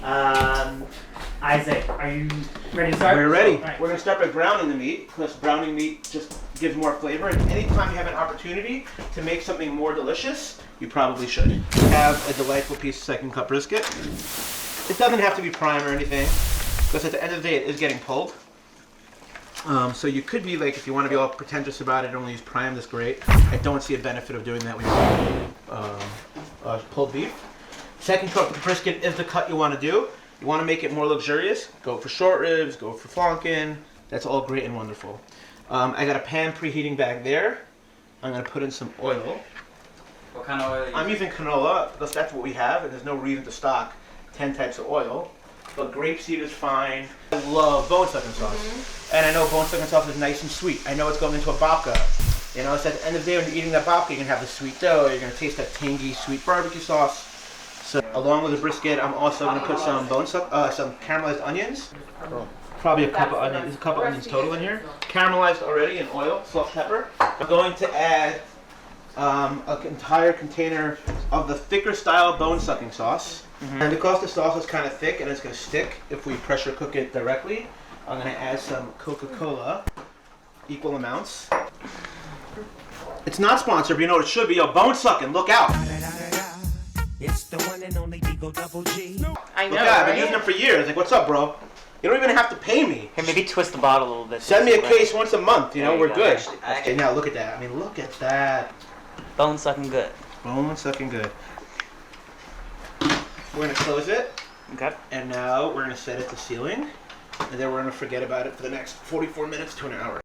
Isaac, are you ready to start? We're ready. Right. We're going to start by browning the meat, because browning meat just gives more flavor. And anytime you have an opportunity to make something more delicious, you probably should. Have a delightful piece of second cut brisket. It doesn't have to be prime or anything, because at the end of the day, it is getting pulled. So you could be like, if you want to be all pretentious about it and only use prime, that's great. I don't see a benefit of doing that when you're pulled beef. Second cut brisket is the cut you want to do. You want to make it more luxurious, go for short ribs, go for flanken. That's all great and wonderful. I got a pan preheating back there. I'm going to put in some oil. What kind of oil are you I'm using canola because that's what we have, and there's no reason to stock 10 types of oil. But grapeseed is fine. I love bone sucking sauce. And I know bone sucking sauce is nice and sweet. I know it's going into a babka. You know, so at the end of the day when you're eating that babka, you're going to have the sweet dough, you're going to taste that tangy, sweet barbecue sauce. So along with the brisket, I'm also going to put some some caramelized onions. Probably a cup of onions. There's a couple onions total in here. Caramelized already in oil, salt, pepper. I'm going to add an entire container of the thicker style bone sucking sauce. And because the sauce is kind of thick and it's going to stick if we pressure cook it directly, I'm going to add some Coca-Cola, equal amounts. It's not sponsored, but you know what it should be. Yo, bone sucking, look out. It's the one and only Eagle Double G. I know, Look out, I've been right? using them for years. Like, what's up, bro? You don't even have to pay me. Hey, maybe twist the bottle a little bit. Send me a case once a month, you know, There you we're go. good. Actually- Okay, now look at that. I mean, look at that. Bone sucking good. Bone sucking good. We're gonna close it, Okay. and now we're gonna set it to sealing, and then we're gonna forget about it for the next 44 minutes to an hour.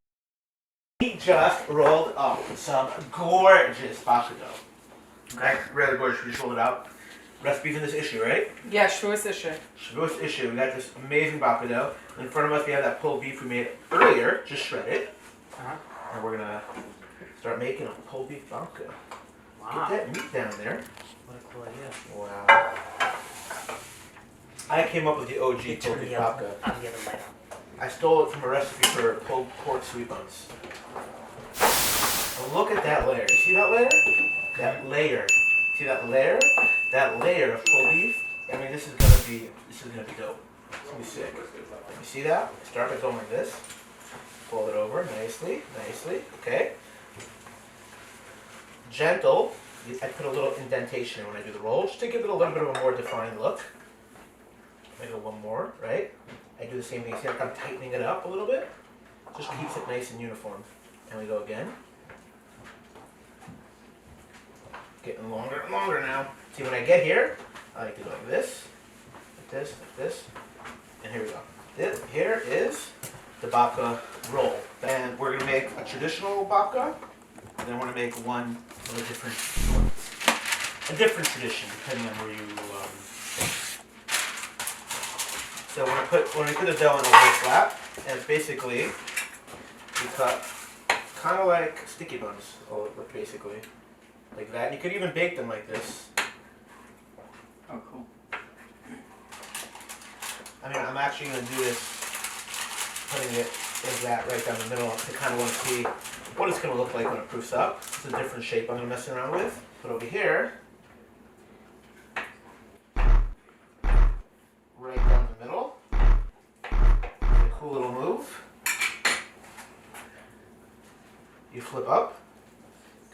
We just rolled up some gorgeous babka dough. Okay, really gorgeous. We just rolled it out. Recipes in this issue, right? Yeah, Shavous issue. Shavous issue. We got this amazing babka dough. In front of us, we have that pulled beef we made earlier, just shredded. And we're gonna start making a pulled beef babka. Wow. Get that meat down there. What a cool idea. Wow. I came up with the OG pulled beef babka. On the other light on. I stole it from a recipe for pulled pork sweet buns. Well, look at that layer. You see that layer? That layer. See that layer? That layer of pulled beef. I mean, this is gonna be dope. It's gonna be sick. You see that? Start by going like this. Fold it over nicely, nicely. Okay. Gentle. I put a little indentation when I do the roll, just to give it a little bit of a more defined look. Maybe one more, right? I do the same thing. See, like I'm tightening it up a little bit. Just keeps it nice and uniform. And we go again. Getting longer and longer now. See, when I get here, I like to go like this, like this, and here we go. Here is the babka roll. And we're gonna make a traditional babka, and then we're gonna make one of a different tradition, depending on where you. So when we put the dough in a little flat, and it's basically we cut kind of like sticky buns, basically. Like that. And you could even bake them like this. Oh, cool. I mean, I'm actually going to do this, putting it like that right down the middle to kind of want to see what it's going to look like when it proofs up. It's a different shape I'm going to mess around with. Put over here. Right down the middle. A cool little move. You flip up.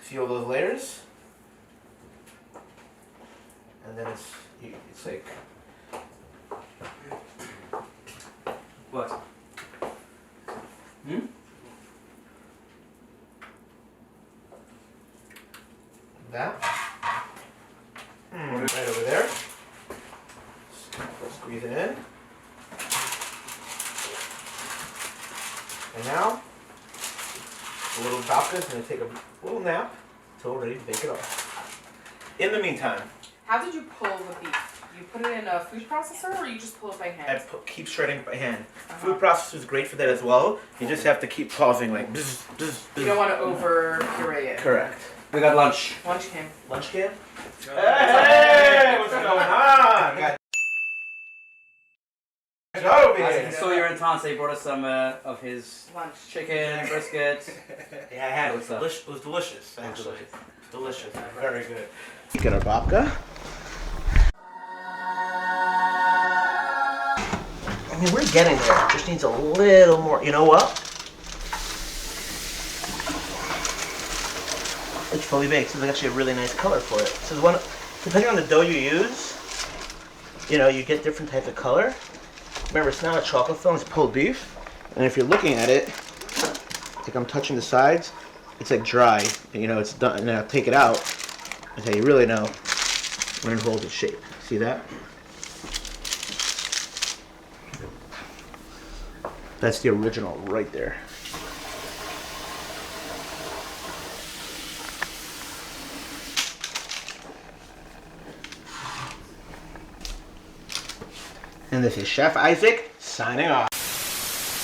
See all those layers? And then it's like What? Hmm? that. Right over there. Squeeze it in. And now, the little babka is going to take a little nap until we're ready to bake it up. In the meantime, How did you pull the beef? You put it in a food processor or you just pull it by hand? keep shredding by hand. Food processor is great for that as well. You just have to keep pausing like bzz, bzz, bzz. You don't want to over puree it. Correct. We got lunch. Lunch came. Lunch can? Hey, what's going on? Got Joe over I here. saw you're in town, so he brought us some of his Lunch. chicken, brisket. Yeah, I had it. What's up? It was delicious, actually. Delicious. Delicious. Very good. Get our babka. I mean, we're getting there. It just needs a little more. You know what? It's fully baked, so it's actually a really nice color for it. So depending on the dough you use, you know, you get different types of color. Remember, it's not a chocolate film, it's pulled beef. And if you're looking at it, like I'm touching the sides, it's like dry. And, you know, it's done. And then I'll take it out. That's how you really know when it holds its shape. See that? That's the original right there. And this is Chef Issac signing off.